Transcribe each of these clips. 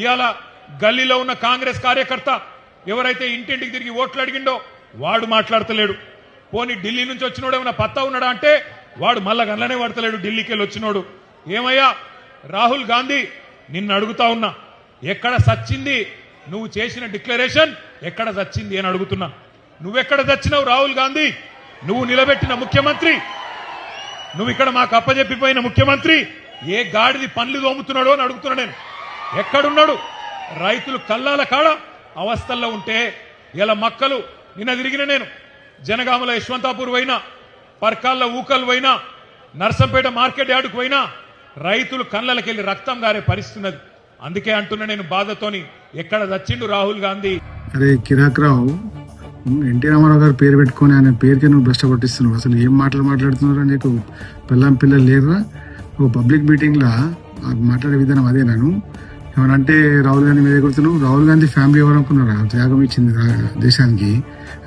ఇవాళ గల్లీలో ఉన్న కాంగ్రెస్ కార్యకర్త ఎవరైతే ఇంటింటికి తిరిగి ఓట్లు అడిగిండో వాడు మాట్లాడతలేడు. పోనీ ఢిల్లీ నుంచి వచ్చినోడు ఏమైనా పత్తా ఉన్నాడా అంటే వాడు మళ్ళా గల్లనే పడతలేడు. ఢిల్లీకి వెళ్ళి వచ్చినోడు ఏమయ్యా రాహుల్ గాంధీ, నిన్ను అడుగుతా ఉన్నా, ఎక్కడ సచ్చింది నువ్వు చేసిన డిక్లరేషన్? ఎక్కడ సచ్చింది అని అడుగుతున్నా. నువ్వెక్కడ చచ్చినావు రాహుల్ గాంధీ? నువ్వు నిలబెట్టిన ముఖ్యమంత్రి, నువ్వు ఇక్కడ మాకు అప్పజెప్పిపోయిన ముఖ్యమంత్రి ఏ గాడిది పనులు తోముతున్నాడో అని అడుగుతున్నా నేను. ఎక్కడున్నాడు? రైతులు కల్లాల కాడ అవస్థల్లో ఉంటే ఇలా మక్కలు నిన్న తిరిగిన నేను జనగామల యశ్వంతాపూర్ పోయినా, పర్కాల్లో ఊకలు పోయినా, నర్సంపేట మార్కెట్ యార్డుకు పోయినా రైతులు కళ్ళకెళ్ళి రక్తం గారే పరిస్థితున్నది. అందుకే అంటున్నా నేను బాధతోని, ఎక్కడ చచ్చిండు రాహుల్ గాంధీ? అరే కిరాక్ రావు, ఎన్టీ రామారావు గారు పేరు పెట్టుకుని ఆయన పేరుకి నువ్వు భ్రష్ట పట్టిస్తున్నావు. అసలు ఏం మాటలు మాట్లాడుతున్నారా? నీకు పిల్లలు లేరురా? ఓ పబ్లిక్ మీటింగ్లో మాట్లాడే విధానం అదే. నేను ఏమనంటే రాహుల్ గాంధీ మీద ఎగురుతున్నావు. రాహుల్ గాంధీ ఫ్యామిలీ ఎవరు అనుకున్నారా? త్యాగం ఇచ్చింది దేశానికి.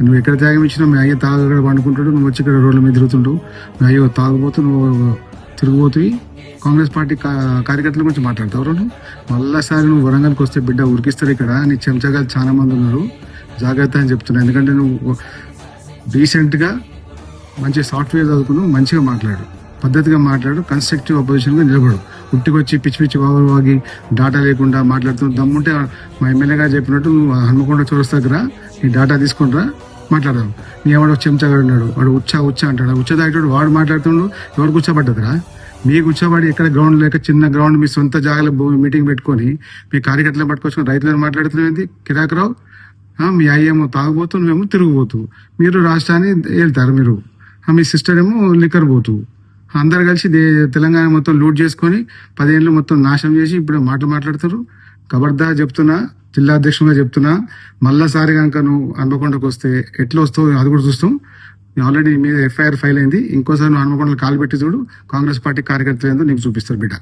నువ్వు ఎక్కడ త్యాగం ఇచ్చినావు? మీ అయ్యో తాగక్కడ పండుకుంటాడు, నువ్వు వచ్చి ఇక్కడ రోడ్ల మీద తిరుగుతుంటావు. మీ అయ్యో తాగుబోతు, నువ్వు తిరుగుబోతువి. కాంగ్రెస్ పార్టీ కార్యకర్తల గురించి మాట్లాడతావు. నువ్వు మళ్ళాసారి నువ్వు వరంగల్కి వస్తే బిడ్డ ఉరికిస్తారు. ఇక్కడ నీ చెంచగాలు చాలా మంది ఉన్నారు, జాగ్రత్త అని చెప్తున్నా. ఎందుకంటే నువ్వు రీసెంట్గా మంచి సాఫ్ట్వేర్ చదువుకున్నావు, మంచిగా మాట్లాడు, పద్ధతిగా మాట్లాడు, కన్స్ట్రక్టివ్ అపోజిషన్గా నిలబడు. ఉట్టికొచ్చి పిచ్చి పిచ్చి వాగులు వాగి డాటా లేకుండా మాట్లాడుతూ దమ్ముంటే మా ఎమ్మెల్యే గారు చెప్పినట్టు నువ్వు హన్మకొండ చౌరస్తా దగ్గర నీ డాటా తీసుకుంటా మాట్లాడదాం. నీ ఎవడో చెంచగాడు ఉన్నాడు, వాడు ఉచ్చ అంటాడు. ఉచ్చ దాటాడు వాడు మాట్లాడుతుండు. ఎవరు కూర్చోబడ్డదిరా? మీ కూర్చోబడి ఎక్కడ గ్రౌండ్ లేక చిన్న గ్రౌండ్ మీ సొంత జాగాలో మీటింగ్ పెట్టుకొని మీ కార్యకర్తలను పట్టుకొచ్చుకొని రైతులను మాట్లాడుతున్నది కిరాకరావు. మీ అయ్యేమో తాగుబోతూ, నువ్వేమో తిరుగుబోతూ. మీరు రాష్ట్రాన్ని వెళ్తారు, మీరు మీ సిస్టర్ ఏమో లిక్కర్ పోతూ. అందరు కలిసి తెలంగాణ మొత్తం లూట్ చేసుకొని 10 ఏళ్ళు మొత్తం నాశనం చేసి ఇప్పుడు మాట్లాడుతారు. ఖబర్దార్ చెప్తున్నా, జిల్లా అధ్యక్షులుగా చెప్తున్నా, మళ్ళాసారి కనుక నువ్వు హన్మకొండకు వస్తే ఎట్లా వస్తావు అది కూడా చూస్తాం. ఆల్రెడీ మీద ఎఫ్ఐఆర్ ఫైల్ అయింది. ఇంకోసారి నువ్వు హన్మకొండలో కాలు పెట్టి చూడు, కాంగ్రెస్ పార్టీ కార్యకర్తలు ఏందో నీకు చూపిస్తారు బిడ్డ.